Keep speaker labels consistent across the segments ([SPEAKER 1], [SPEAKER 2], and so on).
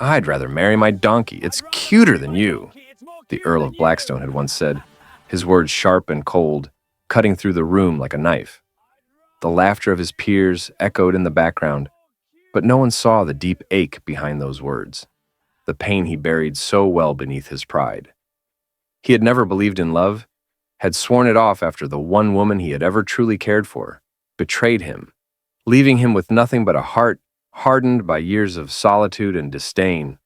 [SPEAKER 1] "I'd rather marry my donkey. It's cuter than you," the Earl of Blackstone had once said, his words sharp and cold, cutting through the room like a knife. The laughter of his peers echoed in the background, but no one saw the deep ache behind those words, the pain he buried so well beneath his pride. He had never believed in love, had sworn it off after the one woman he had ever truly cared for betrayed him, leaving him with nothing but a heart hardened by years of solitude and disdain.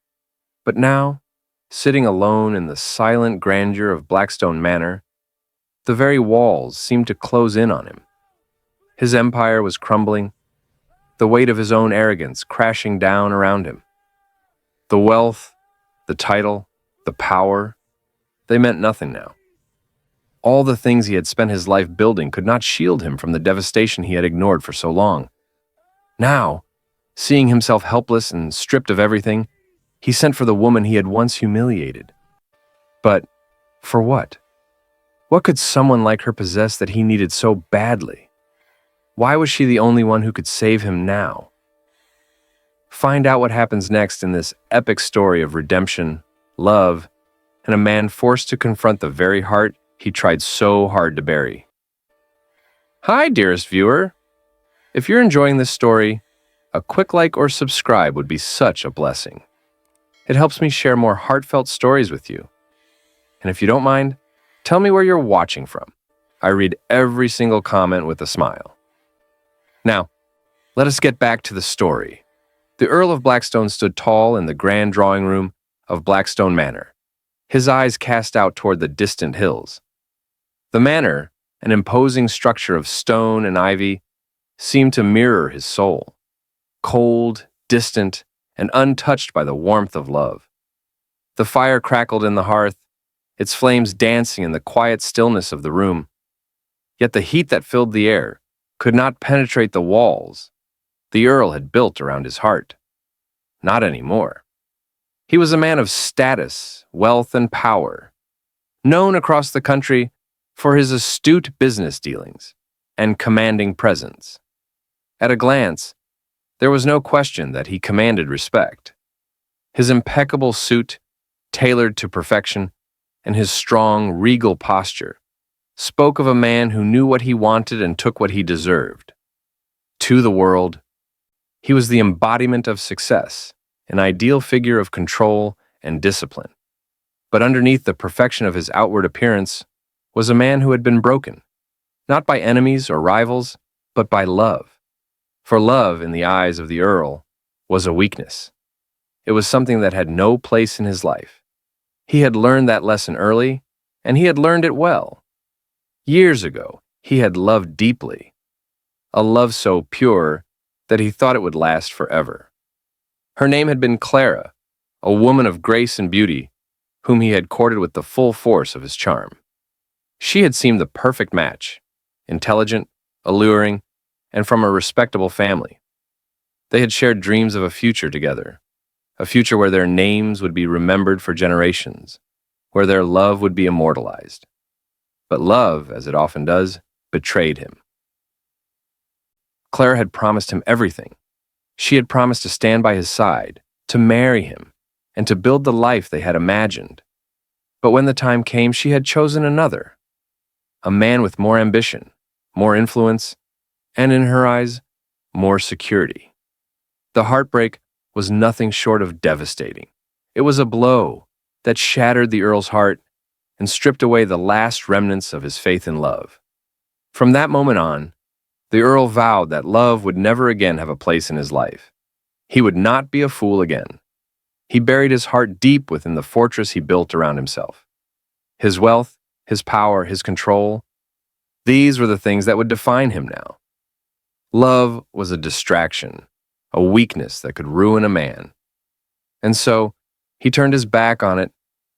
[SPEAKER 1] But now, sitting alone in the silent grandeur of Blackstone Manor, the very walls seemed to close in on him. His empire was crumbling, the weight of his own arrogance crashing down around him. The wealth, the title, the power, they meant nothing now. All the things he had spent his life building could not shield him from the devastation he had ignored for so long. Now, seeing himself helpless and stripped of everything, he sent for the woman he had once humiliated. But for what? What could someone like her possess that he needed so badly? Why was she the only one who could save him now? Find out what happens next in this epic story of redemption, love, and a man forced to confront the very heart he tried so hard to bury. Hi, dearest viewer. If you're enjoying this story, a quick like or subscribe would be such a blessing. It helps me share more heartfelt stories with you. And if you don't mind, tell me where you're watching from. I read every single comment with a smile. Now, let us get back to the story. The Earl of Blackstone stood tall in the grand drawing room of Blackstone Manor, his eyes cast out toward the distant hills. The manor, an imposing structure of stone and ivy, seemed to mirror his soul, cold, distant, and untouched by the warmth of love. The fire crackled in the hearth, its flames dancing in the quiet stillness of the room. Yet the heat that filled the air could not penetrate the walls the Earl had built around his heart. Not anymore. He was a man of status, wealth, and power, known across the country for his astute business dealings and commanding presence. At a glance, there was no question that he commanded respect. His impeccable suit, tailored to perfection, and his strong, regal posture spoke of a man who knew what he wanted and took what he deserved. To the world, he was the embodiment of success, an ideal figure of control and discipline. But underneath the perfection of his outward appearance was a man who had been broken, not by enemies or rivals, but by love. For love, in the eyes of the Earl, was a weakness. It was something that had no place in his life. He had learned that lesson early, and he had learned it well. Years ago, he had loved deeply, a love so pure that he thought it would last forever. Her name had been Clara, a woman of grace and beauty, whom he had courted with the full force of his charm. She had seemed the perfect match, intelligent, alluring, and from a respectable family. They had shared dreams of a future together, a future where their names would be remembered for generations, where their love would be immortalized. But love, as it often does, betrayed him. Claire had promised him everything. She had promised to stand by his side, to marry him, and to build the life they had imagined. But when the time came, she had chosen another, a man with more ambition, more influence, and in her eyes, more security. The heartbreak was nothing short of devastating. It was a blow that shattered the Earl's heart and stripped away the last remnants of his faith in love. From that moment on, the Earl vowed that love would never again have a place in his life. He would not be a fool again. He buried his heart deep within the fortress he built around himself. His wealth, his power, his control, these were the things that would define him now. Love was a distraction, a weakness that could ruin a man. And so, he turned his back on it,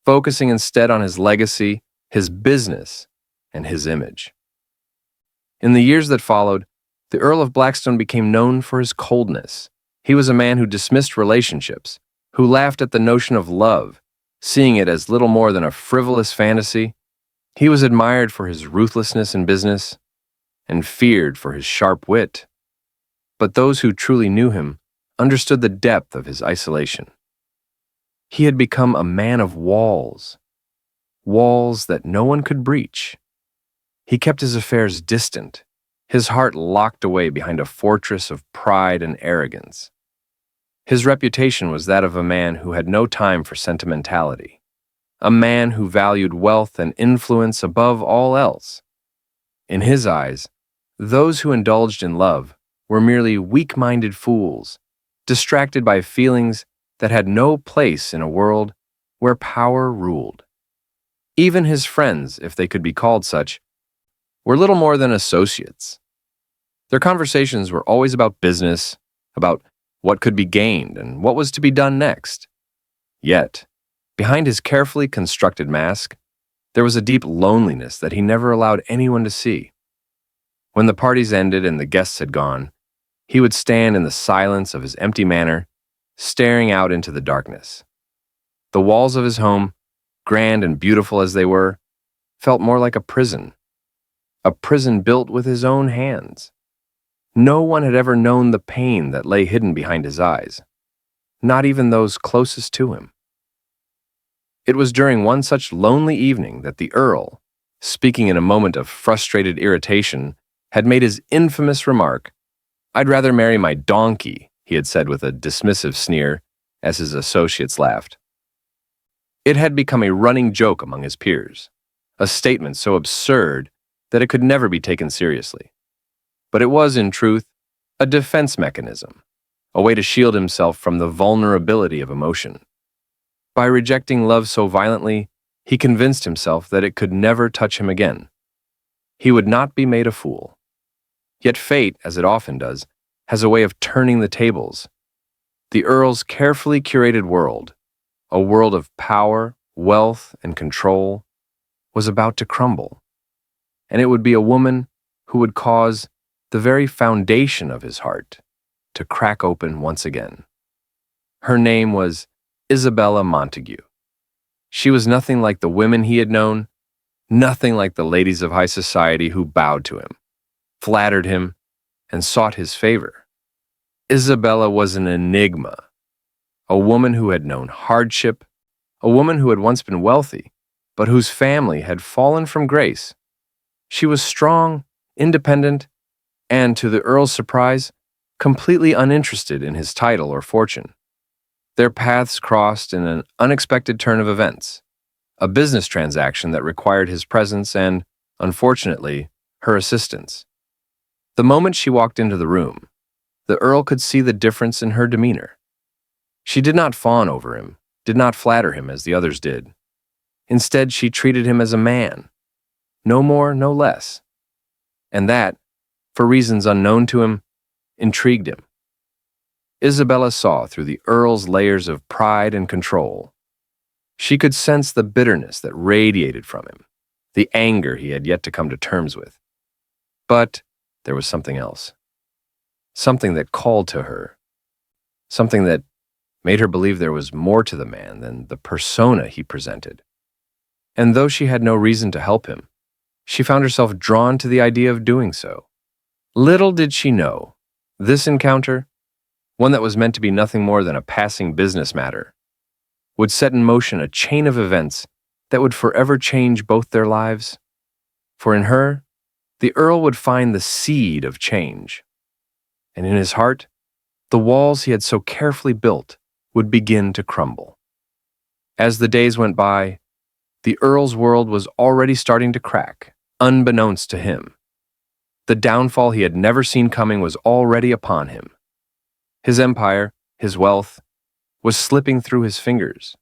[SPEAKER 1] focusing instead on his legacy, his business, and his image. In the years that followed, the Earl of Blackstone became known for his coldness. He was a man who dismissed relationships, who laughed at the notion of love, seeing it as little more than a frivolous fantasy. He was admired for his ruthlessness in business and feared for his sharp wit. But those who truly knew him understood the depth of his isolation. He had become a man of walls, walls that no one could breach. He kept his affairs distant, his heart locked away behind a fortress of pride and arrogance. His reputation was that of a man who had no time for sentimentality, a man who valued wealth and influence above all else. In his eyes, those who indulged in love were merely weak-minded fools, distracted by feelings that had no place in a world where power ruled. Even his friends, if they could be called such, were little more than associates. Their conversations were always about business, about what could be gained and what was to be done next. Yet, behind his carefully constructed mask, there was a deep loneliness that he never allowed anyone to see. When the parties ended and the guests had gone, he would stand in the silence of his empty manor, staring out into the darkness. The walls of his home, grand and beautiful as they were, felt more like a prison built with his own hands. No one had ever known the pain that lay hidden behind his eyes, not even those closest to him. It was during one such lonely evening that the Earl, speaking in a moment of frustrated irritation, had made his infamous remark, "I'd rather marry my donkey," he had said with a dismissive sneer, as his associates laughed. It had become a running joke among his peers, a statement so absurd that it could never be taken seriously. But it was, in truth, a defense mechanism, a way to shield himself from the vulnerability of emotion. By rejecting love so violently, he convinced himself that it could never touch him again. He would not be made a fool. Yet fate, as it often does, has a way of turning the tables. The Earl's carefully curated world, a world of power, wealth, and control, was about to crumble. And it would be a woman who would cause the very foundation of his heart to crack open once again. Her name was Isabella Montague. She was nothing like the women he had known, nothing like the ladies of high society who bowed to him, flattered him, and sought his favor. Isabella was an enigma, a woman who had known hardship, a woman who had once been wealthy, but whose family had fallen from grace. She was strong, independent, and, to the Earl's surprise, completely uninterested in his title or fortune. Their paths crossed in an unexpected turn of events, a business transaction that required his presence and, unfortunately, her assistance. The moment she walked into the room, the Earl could see the difference in her demeanor. She did not fawn over him, did not flatter him as the others did. Instead, she treated him as a man, no more, no less. And that, for reasons unknown to him, intrigued him. Isabella saw through the Earl's layers of pride and control. She could sense the bitterness that radiated from him, the anger he had yet to come to terms with. But there was something else. Something that called to her. Something that made her believe there was more to the man than the persona he presented. And though she had no reason to help him, she found herself drawn to the idea of doing so. Little did she know, this encounter, one that was meant to be nothing more than a passing business matter, would set in motion a chain of events that would forever change both their lives. For in her, the Earl would find the seed of change. And in his heart, the walls he had so carefully built would begin to crumble. As the days went by, the Earl's world was already starting to crack, unbeknownst to him. The downfall he had never seen coming was already upon him. His empire, his wealth, was slipping through his fingers,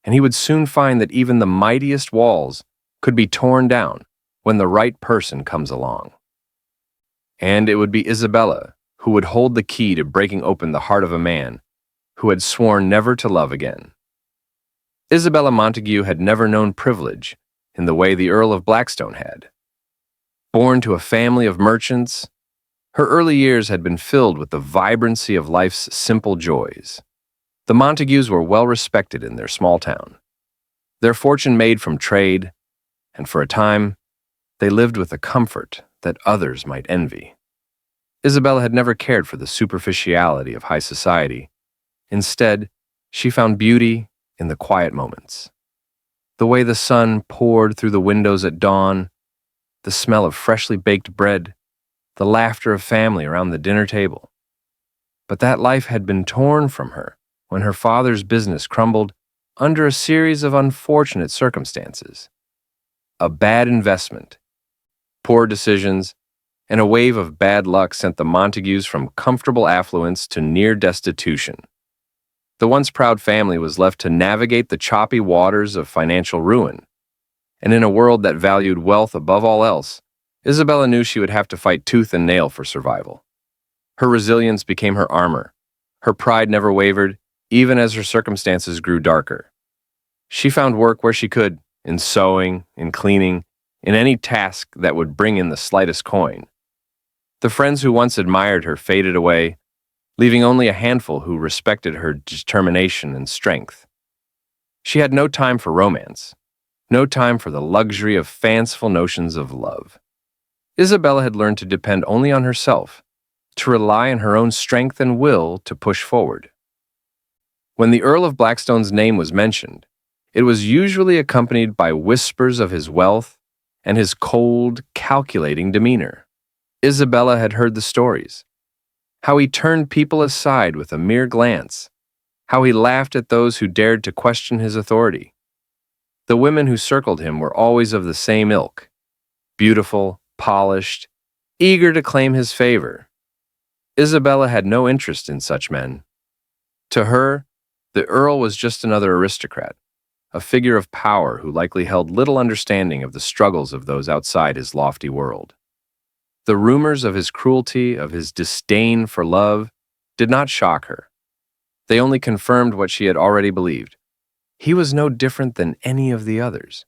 [SPEAKER 1] and he would soon find that even the mightiest walls could be torn down when the right person comes along. And it would be Isabella who would hold the key to breaking open the heart of a man who had sworn never to love again. Isabella Montague had never known privilege in the way the Earl of Blackstone had. Born to a family of merchants, her early years had been filled with the vibrancy of life's simple joys. The Montagues were well respected in their small town, their fortune made from trade, and for a time, they lived with a comfort that others might envy. Isabella had never cared for the superficiality of high society. Instead, she found beauty in the quiet moments. The way the sun poured through the windows at dawn, the smell of freshly baked bread, the laughter of family around the dinner table. But that life had been torn from her when her father's business crumbled under a series of unfortunate circumstances. A bad investment, poor decisions, and a wave of bad luck sent the Montagues from comfortable affluence to near destitution. The once proud family was left to navigate the choppy waters of financial ruin. And in a world that valued wealth above all else, Isabella knew she would have to fight tooth and nail for survival. Her resilience became her armor. Her pride never wavered, even as her circumstances grew darker. She found work where she could, in sewing, in cleaning, in any task that would bring in the slightest coin. The friends who once admired her faded away, leaving only a handful who respected her determination and strength. She had no time for romance, no time for the luxury of fanciful notions of love. Isabella had learned to depend only on herself, to rely on her own strength and will to push forward. When the Earl of Blackstone's name was mentioned, it was usually accompanied by whispers of his wealth and his cold, calculating demeanor. Isabella had heard the stories. How he turned people aside with a mere glance. How he laughed at those who dared to question his authority. The women who circled him were always of the same ilk. Beautiful, polished, eager to claim his favor. Isabella had no interest in such men. To her, the Earl was just another aristocrat, a figure of power who likely held little understanding of the struggles of those outside his lofty world. The rumors of his cruelty, of his disdain for love, did not shock her. They only confirmed what she had already believed. He was no different than any of the others.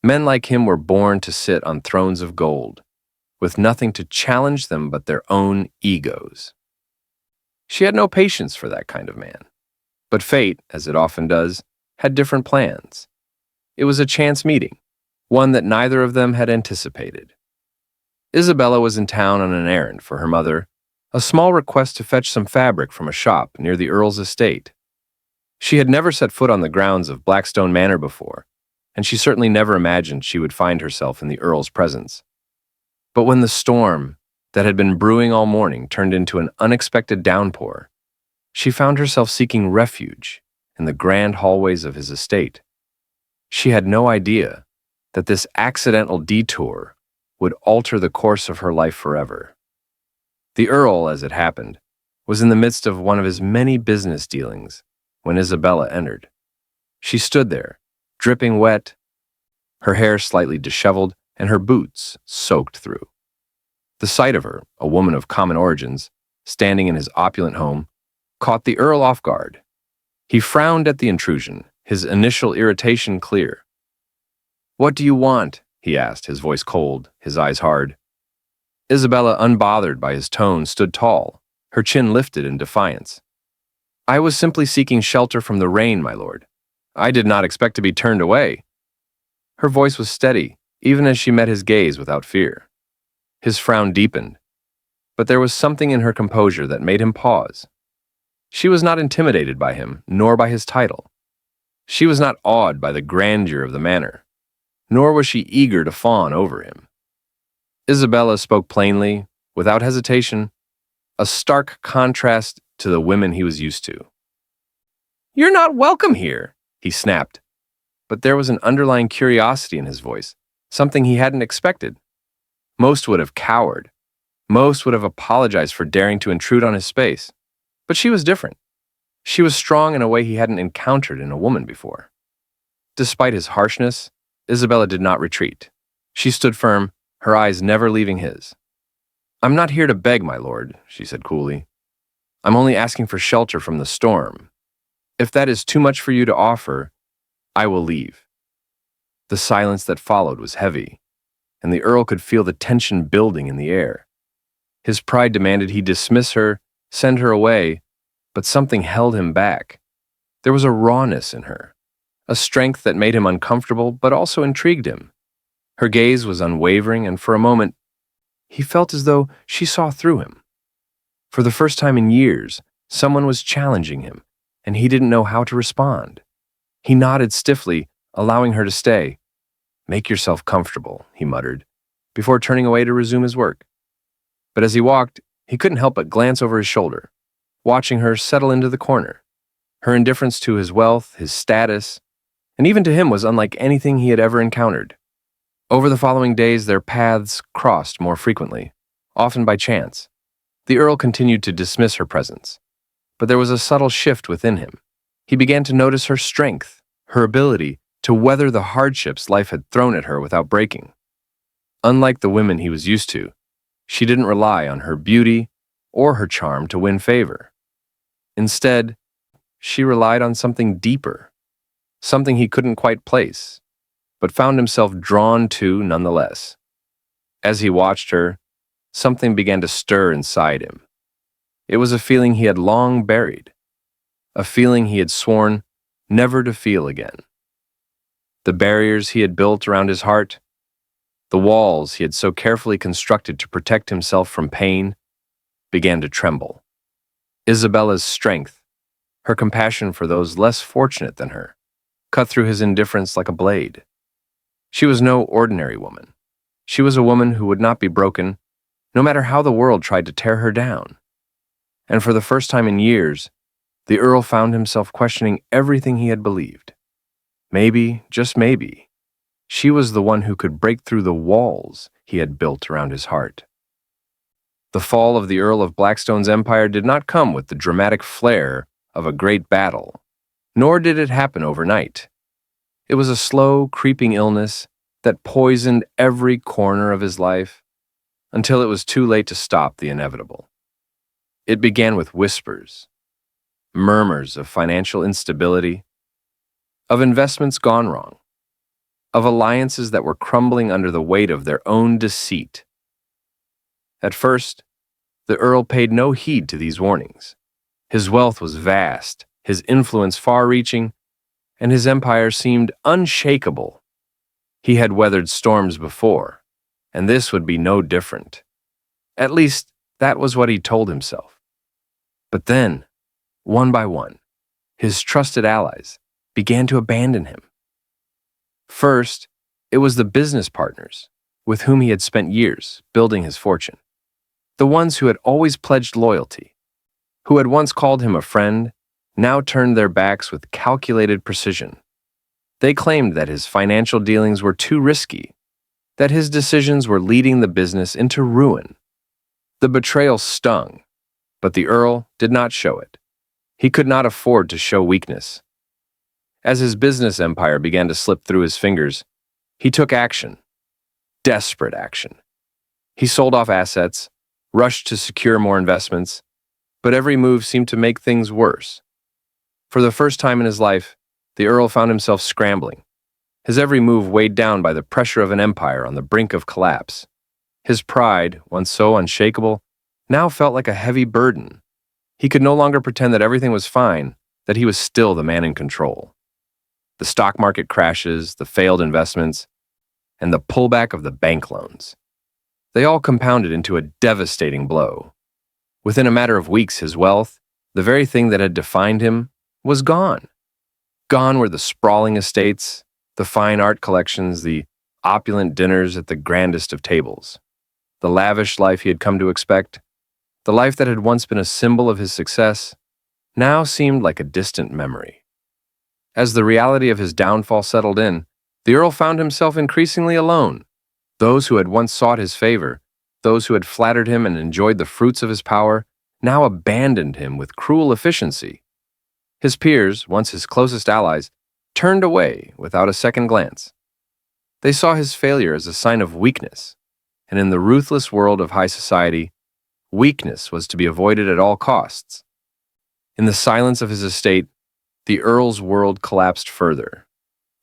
[SPEAKER 1] Men like him were born to sit on thrones of gold, with nothing to challenge them but their own egos. She had no patience for that kind of man. But fate, as it often does, had different plans. It was a chance meeting, one that neither of them had anticipated. Isabella was in town on an errand for her mother, a small request to fetch some fabric from a shop near the Earl's estate. She had never set foot on the grounds of Blackstone Manor before, and she certainly never imagined she would find herself in the Earl's presence. But when the storm that had been brewing all morning turned into an unexpected downpour, she found herself seeking refuge in the grand hallways of his estate. She had no idea that this accidental detour would alter the course of her life forever. The Earl, as it happened, was in the midst of one of his many business dealings when Isabella entered. She stood there, dripping wet, her hair slightly disheveled, and her boots soaked through. The sight of her, a woman of common origins, standing in his opulent home, caught the Earl off guard. He frowned at the intrusion, his initial irritation clear. "What do you want?" he asked, his voice cold, his eyes hard. Isabella, unbothered by his tone, stood tall, her chin lifted in defiance. "I was simply seeking shelter from the rain, my lord. I did not expect to be turned away." Her voice was steady, even as she met his gaze without fear. His frown deepened, but there was something in her composure that made him pause. She was not intimidated by him, nor by his title. She was not awed by the grandeur of the manor, nor was she eager to fawn over him. Isabella spoke plainly, without hesitation, a stark contrast to the women he was used to. "You're not welcome here," he snapped. But there was an underlying curiosity in his voice, something he hadn't expected. Most would have cowered. Most would have apologized for daring to intrude on his space. But she was different. She was strong in a way he hadn't encountered in a woman before. Despite his harshness, Isabella did not retreat. She stood firm, her eyes never leaving his. "I'm not here to beg, my lord," she said coolly. "I'm only asking for shelter from the storm. If that is too much for you to offer, I will leave." The silence that followed was heavy, and the Earl could feel the tension building in the air. His pride demanded he dismiss her, send her away, but something held him back. There was a rawness in her, a strength that made him uncomfortable but also intrigued him. Her gaze was unwavering, and for a moment, he felt as though she saw through him. For the first time in years, someone was challenging him, and he didn't know how to respond. He nodded stiffly, allowing her to stay. "Make yourself comfortable," he muttered, before turning away to resume his work. But as he walked, he couldn't help but glance over his shoulder, watching her settle into the corner. Her indifference to his wealth, his status, and even to him was unlike anything he had ever encountered. Over the following days, their paths crossed more frequently, often by chance. The Earl continued to dismiss her presence, but there was a subtle shift within him. He began to notice her strength, her ability to weather the hardships life had thrown at her without breaking. Unlike the women he was used to, she didn't rely on her beauty or her charm to win favor. Instead, she relied on something deeper, something he couldn't quite place, but found himself drawn to nonetheless. As he watched her, something began to stir inside him. It was a feeling he had long buried, a feeling he had sworn never to feel again. The barriers he had built around his heart, the walls he had so carefully constructed to protect himself from pain, began to tremble. Isabella's strength, her compassion for those less fortunate than her, cut through his indifference like a blade. She was no ordinary woman. She was a woman who would not be broken, no matter how the world tried to tear her down. And for the first time in years, the Earl found himself questioning everything he had believed. Maybe, just maybe, she was the one who could break through the walls he had built around his heart. The fall of the Earl of Blackstone's empire did not come with the dramatic flair of a great battle, nor did it happen overnight. It was a slow, creeping illness that poisoned every corner of his life until it was too late to stop the inevitable. It began with whispers, murmurs of financial instability, of investments gone wrong, of alliances that were crumbling under the weight of their own deceit. At first, the Earl paid no heed to these warnings. His wealth was vast, his influence far-reaching, and his empire seemed unshakable. He had weathered storms before, and this would be no different. At least, that was what he told himself. But then, one by one, his trusted allies began to abandon him. First, it was the business partners with whom he had spent years building his fortune. The ones who had always pledged loyalty, who had once called him a friend, now turned their backs with calculated precision. They claimed that his financial dealings were too risky, that his decisions were leading the business into ruin. The betrayal stung, but the Earl did not show it. He could not afford to show weakness. As his business empire began to slip through his fingers, he took action, desperate action. He sold off assets, rushed to secure more investments, but every move seemed to make things worse. For the first time in his life, the Earl found himself scrambling, his every move weighed down by the pressure of an empire on the brink of collapse. His pride, once so unshakable, now felt like a heavy burden. He could no longer pretend that everything was fine, that he was still the man in control. The stock market crashes, the failed investments, and the pullback of the bank loans. They all compounded into a devastating blow. Within a matter of weeks, his wealth, the very thing that had defined him, was gone. Gone were the sprawling estates, the fine art collections, the opulent dinners at the grandest of tables. The lavish life he had come to expect, the life that had once been a symbol of his success, now seemed like a distant memory. As the reality of his downfall settled in, the Earl found himself increasingly alone. Those who had once sought his favor, those who had flattered him and enjoyed the fruits of his power, now abandoned him with cruel efficiency. His peers, once his closest allies, turned away without a second glance. They saw his failure as a sign of weakness, and in the ruthless world of high society, weakness was to be avoided at all costs. In the silence of his estate, the Earl's world collapsed further.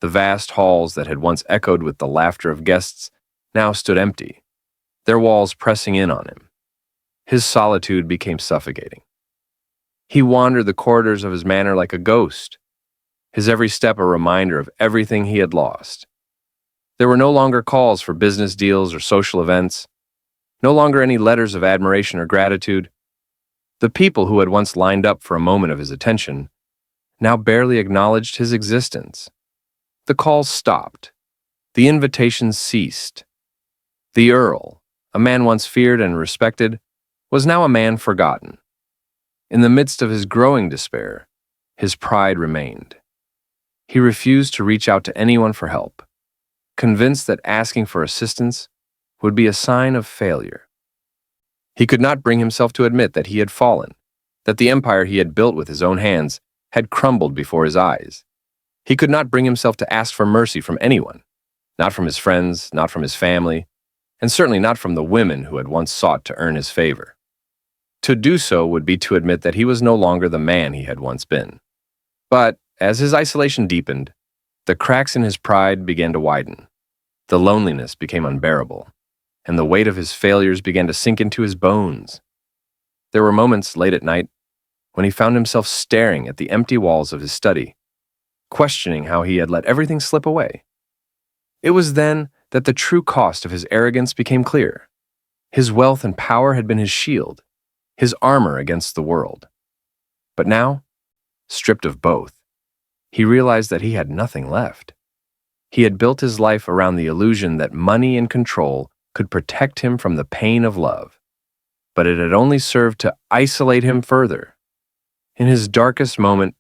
[SPEAKER 1] The vast halls that had once echoed with the laughter of guests now stood empty, their walls pressing in on him. His solitude became suffocating. He wandered the corridors of his manor like a ghost, his every step a reminder of everything he had lost. There were no longer calls for business deals or social events, no longer any letters of admiration or gratitude. The people who had once lined up for a moment of his attention now barely acknowledged his existence. The calls stopped. The invitations ceased. The Earl, a man once feared and respected, was now a man forgotten. In the midst of his growing despair, his pride remained. He refused to reach out to anyone for help, convinced that asking for assistance would be a sign of failure. He could not bring himself to admit that he had fallen, that the empire he had built with his own hands had crumbled before his eyes. He could not bring himself to ask for mercy from anyone, not from his friends, not from his family, and certainly not from the women who had once sought to earn his favor. To do so would be to admit that he was no longer the man he had once been. But as his isolation deepened, the cracks in his pride began to widen. The loneliness became unbearable, and the weight of his failures began to sink into his bones. There were moments late at night when he found himself staring at the empty walls of his study, questioning how he had let everything slip away. It was then that the true cost of his arrogance became clear. His wealth and power had been his shield, his armor against the world. But now, stripped of both, he realized that he had nothing left. He had built his life around the illusion that money and control could protect him from the pain of love, but it had only served to isolate him further. In his darkest moment,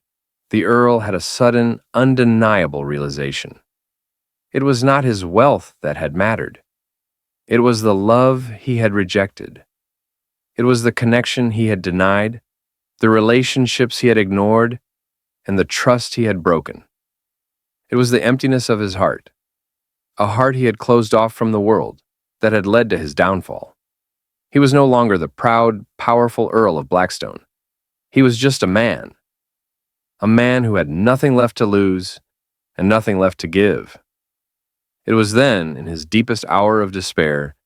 [SPEAKER 1] the Earl had a sudden, undeniable realization. It was not his wealth that had mattered. It was the love he had rejected. It was the connection he had denied, the relationships he had ignored, and the trust he had broken. It was the emptiness of his heart, a heart he had closed off from the world, that had led to his downfall. He was no longer the proud, powerful Earl of Blackstone. He was just a man who had nothing left to lose and nothing left to give. It was then, in his deepest hour of despair,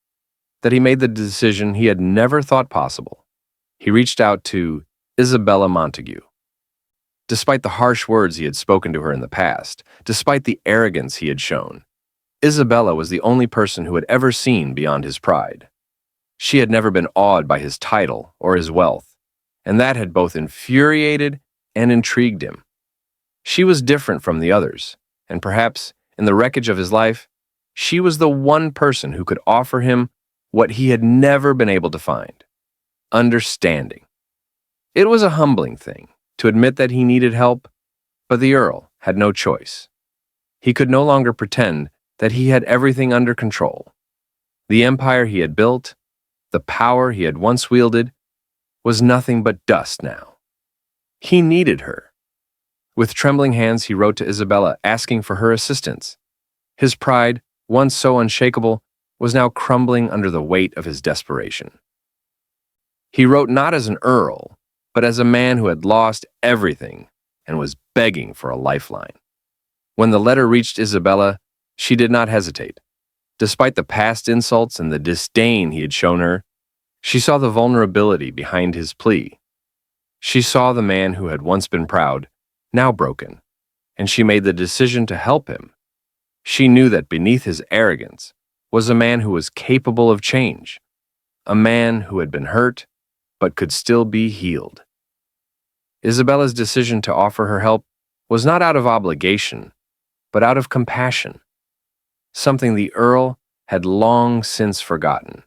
[SPEAKER 1] that he made the decision he had never thought possible. He reached out to Isabella Montague. Despite the harsh words he had spoken to her in the past, despite the arrogance he had shown, Isabella was the only person who had ever seen beyond his pride. She had never been awed by his title or his wealth, and that had both infuriated and intrigued him. She was different from the others, and perhaps, in the wreckage of his life, she was the one person who could offer him what he had never been able to find: understanding. It was a humbling thing to admit that he needed help, but the Earl had no choice. He could no longer pretend that he had everything under control. The empire he had built, the power he had once wielded, was nothing but dust now. He needed her. With trembling hands, he wrote to Isabella asking for her assistance. His pride, once so unshakable, was now crumbling under the weight of his desperation. He wrote not as an earl, but as a man who had lost everything and was begging for a lifeline. When the letter reached Isabella, she did not hesitate. Despite the past insults and the disdain he had shown her, she saw the vulnerability behind his plea. She saw the man who had once been proud, now broken, and she made the decision to help him. She knew that beneath his arrogance was a man who was capable of change, a man who had been hurt but could still be healed. Isabella's decision to offer her help was not out of obligation, but out of compassion, something the Earl had long since forgotten.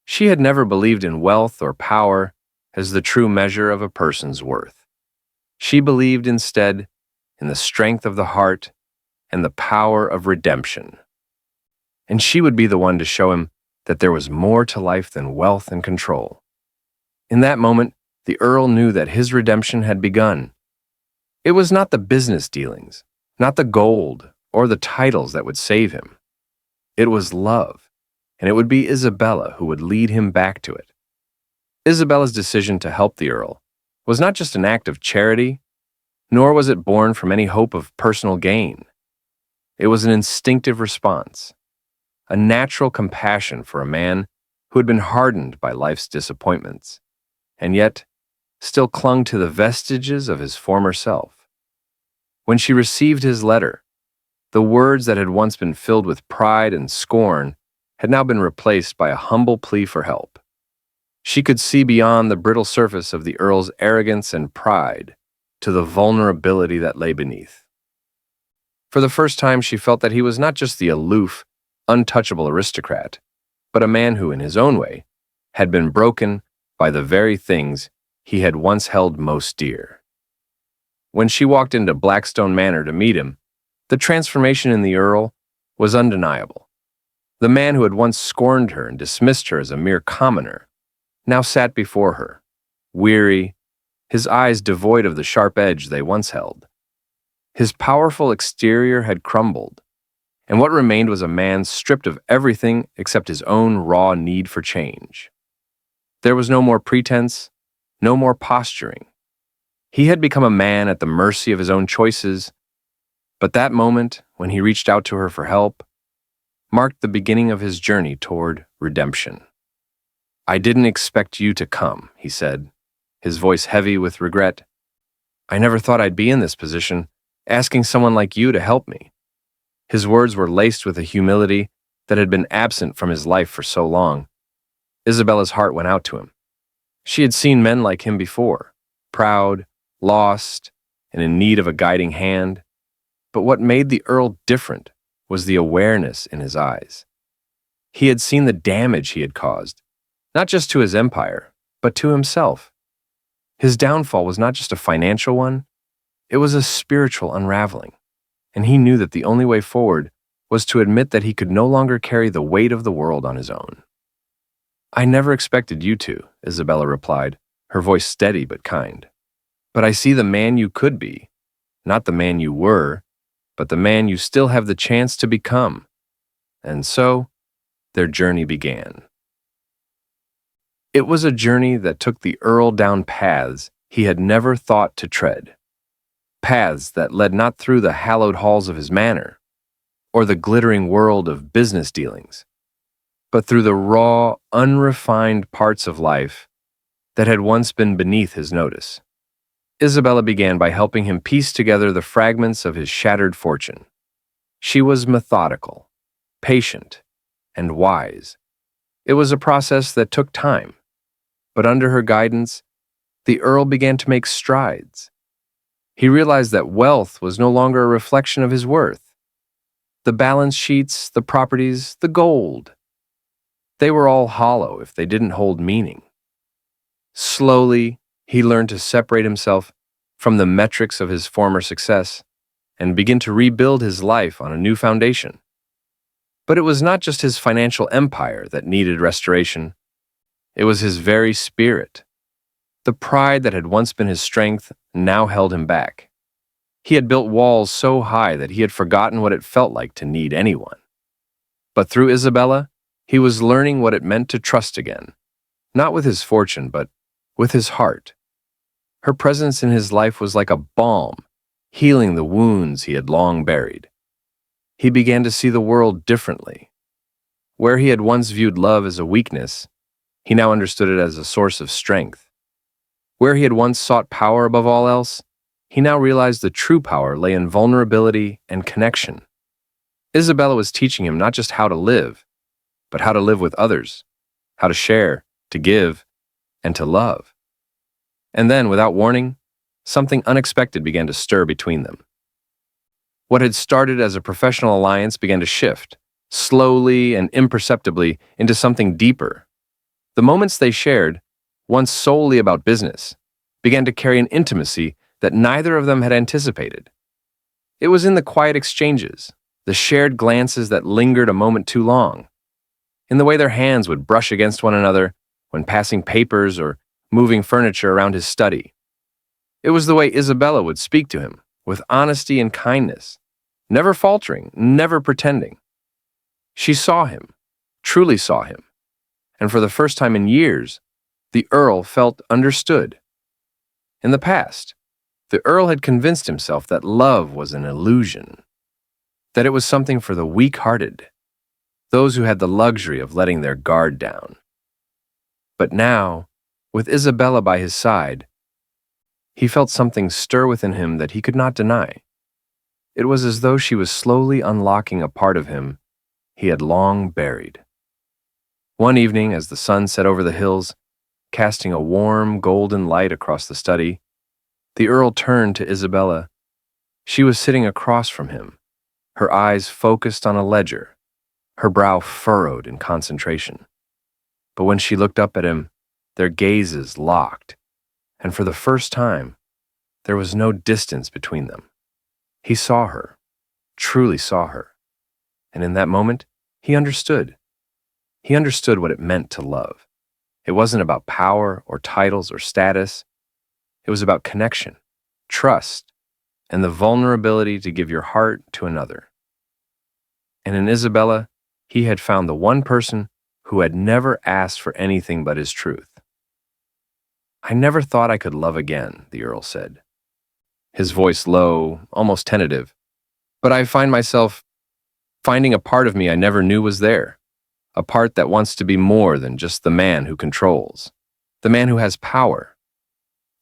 [SPEAKER 1] She had never believed in wealth or power as the true measure of a person's worth. She believed instead in the strength of the heart and the power of redemption. And she would be the one to show him that there was more to life than wealth and control. In that moment, the Earl knew that his redemption had begun. It was not the business dealings, not the gold or the titles that would save him. It was love, and it would be Isabella who would lead him back to it. Isabella's decision to help the Earl was not just an act of charity, nor was it born from any hope of personal gain. It was an instinctive response, a natural compassion for a man who had been hardened by life's disappointments, and yet still clung to the vestiges of his former self. When she received his letter, the words that had once been filled with pride and scorn had now been replaced by a humble plea for help. She could see beyond the brittle surface of the Earl's arrogance and pride, to the vulnerability that lay beneath. For the first time, she felt that he was not just the aloof, untouchable aristocrat, but a man who, in his own way, had been broken by the very things he had once held most dear. When she walked into Blackstone Manor to meet him, the transformation in the Earl was undeniable. The man who had once scorned her and dismissed her as a mere commoner now sat before her, weary, his eyes devoid of the sharp edge they once held. His powerful exterior had crumbled, and what remained was a man stripped of everything except his own raw need for change. There was no more pretense, no more posturing. He had become a man at the mercy of his own choices, but that moment, when he reached out to her for help, marked the beginning of his journey toward redemption. "I didn't expect you to come," he said, his voice heavy with regret. "I never thought I'd be in this position, asking someone like you to help me." His words were laced with a humility that had been absent from his life for so long. Isabella's heart went out to him. She had seen men like him before, proud, lost, and in need of a guiding hand. But what made the Earl different was the awareness in his eyes. He had seen the damage he had caused, not just to his empire, but to himself. His downfall was not just a financial one, it was a spiritual unraveling, and he knew that the only way forward was to admit that he could no longer carry the weight of the world on his own. "I never expected you to," Isabella replied, her voice steady but kind. "But I see the man you could be, not the man you were, but the man you still have the chance to become." And so, their journey began. It was a journey that took the Earl down paths he had never thought to tread. Paths that led not through the hallowed halls of his manor, or the glittering world of business dealings, but through the raw, unrefined parts of life that had once been beneath his notice. Isabella began by helping him piece together the fragments of his shattered fortune. She was methodical, patient, and wise. It was a process that took time, but under her guidance, the Earl began to make strides. He realized that wealth was no longer a reflection of his worth. The balance sheets, the properties, the gold, they were all hollow if they didn't hold meaning. Slowly, he learned to separate himself from the metrics of his former success and begin to rebuild his life on a new foundation. But it was not just his financial empire that needed restoration. It was his very spirit. The pride that had once been his strength now held him back. He had built walls so high that he had forgotten what it felt like to need anyone. But through Isabella, he was learning what it meant to trust again, not with his fortune, but with his heart. Her presence in his life was like a balm, healing the wounds he had long buried. He began to see the world differently. Where he had once viewed love as a weakness, he now understood it as a source of strength. Where he had once sought power above all else, he now realized the true power lay in vulnerability and connection. Isabella was teaching him not just how to live, but how to live with others, how to share, to give, and to love. And then, without warning, something unexpected began to stir between them. What had started as a professional alliance began to shift, slowly and imperceptibly, into something deeper. The moments they shared, once solely about business, began to carry an intimacy that neither of them had anticipated. It was in the quiet exchanges, the shared glances that lingered a moment too long, in the way their hands would brush against one another when passing papers or moving furniture around his study. It was the way Isabella would speak to him, with honesty and kindness, never faltering, never pretending. She saw him, truly saw him, and for the first time in years, the Earl felt understood. In the past, the Earl had convinced himself that love was an illusion, that it was something for the weak-hearted, those who had the luxury of letting their guard down. But now, with Isabella by his side, he felt something stir within him that he could not deny. It was as though she was slowly unlocking a part of him he had long buried. One evening, as the sun set over the hills, casting a warm, golden light across the study, The Earl turned to Isabella. She was sitting across from him, her eyes focused on a ledger, her brow furrowed in concentration. But when she looked up at him, their gazes locked, and for the first time, there was no distance between them. He saw her, truly saw her, and in that moment, he understood. He understood what it meant to love. It wasn't about power or titles or status. It was about connection, trust, and the vulnerability to give your heart to another. And in Isabella, he had found the one person who had never asked for anything but his truth. "I never thought I could love again," the Earl said, his voice low, almost tentative. "But I find myself finding a part of me I never knew was there, a part that wants to be more than just the man who controls, the man who has power."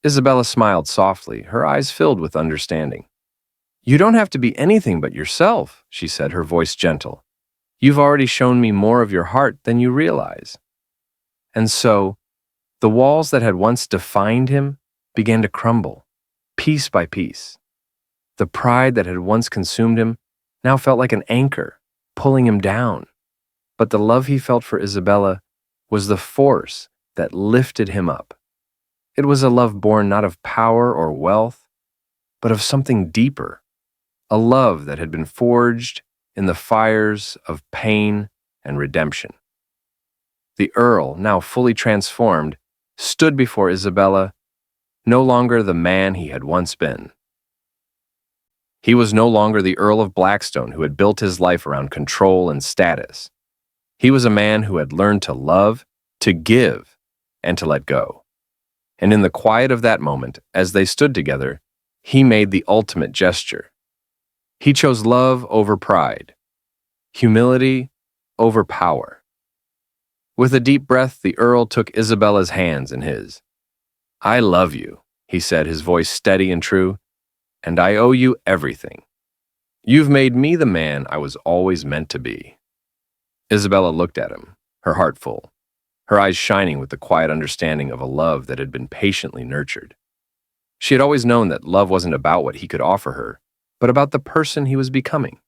[SPEAKER 1] Isabella smiled softly, her eyes filled with understanding. "You don't have to be anything but yourself," she said, her voice gentle. "You've already shown me more of your heart than you realize." And so, the walls that had once defined him began to crumble, piece by piece. The pride that had once consumed him now felt like an anchor, pulling him down. But the love he felt for Isabella was the force that lifted him up. It was a love born not of power or wealth, but of something deeper, a love that had been forged in the fires of pain and redemption. The Earl, now fully transformed, stood before Isabella, no longer the man he had once been. He was no longer the Earl of Blackstone who had built his life around control and status. He was a man who had learned to love, to give, and to let go. And in the quiet of that moment, as they stood together, he made the ultimate gesture. He chose love over pride, humility over power. With a deep breath, the Earl took Isabella's hands in his. "I love you," he said, his voice steady and true, "and I owe you everything. You've made me the man I was always meant to be." Isabella looked at him, her heart full, her eyes shining with the quiet understanding of a love that had been patiently nurtured. She had always known that love wasn't about what he could offer her, but about the person he was becoming.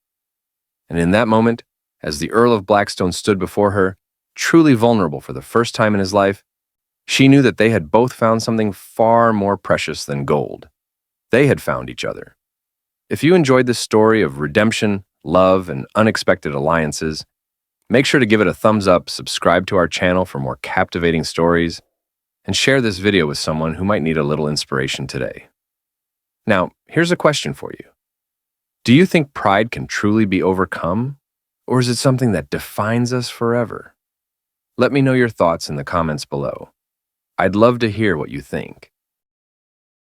[SPEAKER 1] And in that moment, as the Earl of Blackstone stood before her, truly vulnerable for the first time in his life, she knew that they had both found something far more precious than gold. They had found each other. If you enjoyed this story of redemption, love, and unexpected alliances, make sure to give it a thumbs up, subscribe to our channel for more captivating stories, and share this video with someone who might need a little inspiration today. Now, here's a question for you. Do you think pride can truly be overcome, or is it something that defines us forever? Let me know your thoughts in the comments below. I'd love to hear what you think.